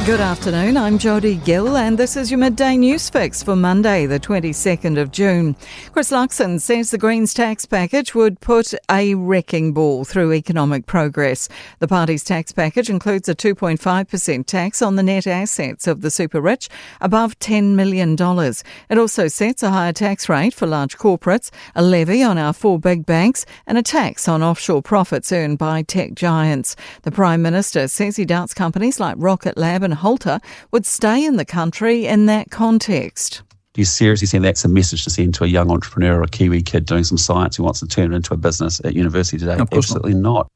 Good afternoon, I'm Jodie Gill and this is your Midday News Fix for Monday the 22nd of June. Chris Luxon says the Greens tax package would put a wrecking ball through economic progress. The party's tax package includes a 2.5% tax on the net assets of the super rich above $10 million. It also sets a higher tax rate for large corporates, a levy on our four big banks and a tax on offshore profits earned by tech giants. The Prime Minister says he doubts companies like Rocket Lab and Halter would stay in the country in that context. Do you seriously think that's a message to send to a young entrepreneur or a Kiwi kid doing some science who wants to turn it into a business at university today? Absolutely not.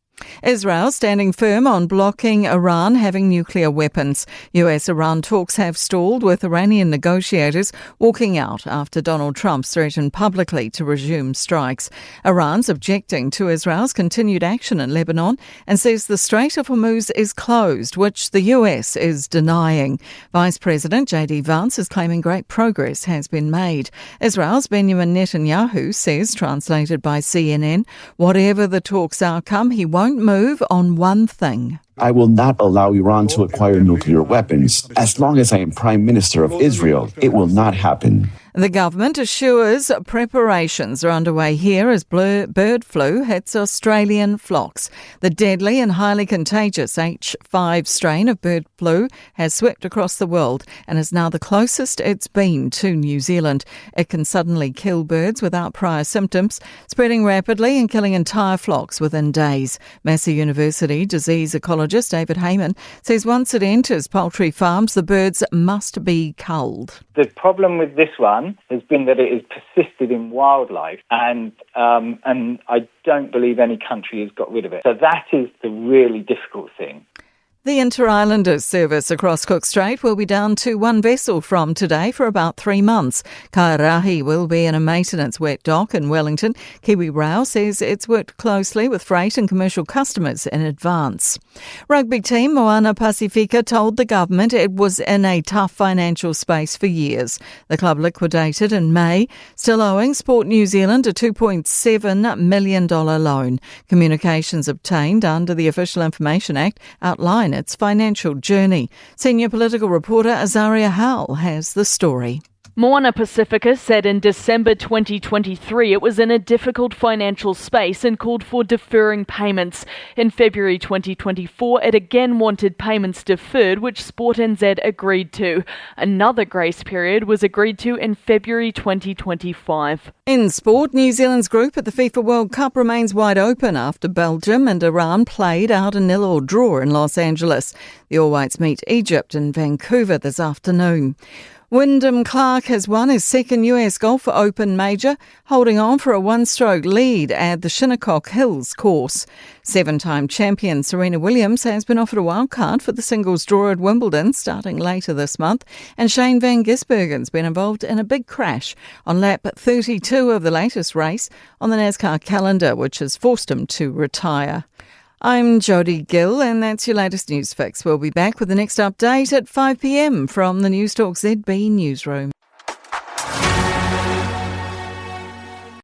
Israel standing firm on blocking Iran having nuclear weapons. US-Iran talks have stalled, with Iranian negotiators walking out after Donald Trump threatened publicly to resume strikes. Iran's objecting to Israel's continued action in Lebanon and says the Strait of Hormuz is closed, which the US is denying. Vice President J.D. Vance is claiming great progress has been made. Israel's Benjamin Netanyahu says, translated by CNN, whatever the talks' outcome, he won't move on one thing. I will not allow Iran to acquire nuclear weapons. As long as I am Prime Minister of Israel, it will not happen. The government assures preparations are underway here as bird flu hits Australian flocks. The deadly and highly contagious H5 strain of bird flu has swept across the world and is now the closest it's been to New Zealand. It can suddenly kill birds without prior symptoms, spreading rapidly and killing entire flocks within days. Massey University disease ecologist David Heyman says once it enters poultry farms, the birds must be culled. The problem with this one has been that it has persisted in wildlife, and I don't believe any country has got rid of it. So that is the really difficult thing. The Inter-Islanders service across Cook Strait will be down to one vessel from today for about 3 months. Kairahi will be in a maintenance wet dock in Wellington. Kiwi Rail says it's worked closely with freight and commercial customers in advance. Rugby team Moana Pasifika told the government it was in a tough financial space for years. The club liquidated in May, still owing Sport New Zealand a $2.7 million loan. Communications obtained under the Official Information Act outline its financial journey. Senior political reporter Azaria Howell has the story. Moana Pacifica said in December 2023 it was in a difficult financial space and called for deferring payments. In February 2024, it again wanted payments deferred, which Sport NZ agreed to. Another grace period was agreed to in February 2025. In sport, New Zealand's group at the FIFA World Cup remains wide open after Belgium and Iran played out a 0-0 draw in Los Angeles. The All Whites meet Egypt in Vancouver this afternoon. Wyndham Clark has won his second US Golf Open major, holding on for a one-stroke lead at the Shinnecock Hills course. Seven-time champion Serena Williams has been offered a wildcard for the singles draw at Wimbledon starting later this month, and Shane van Gisbergen's been involved in a big crash on lap 32 of the latest race on the NASCAR calendar, which has forced him to retire. I'm Jodie Gill and that's your latest news fix. We'll be back with the next update at 5 p.m. from the Newstalk ZB newsroom.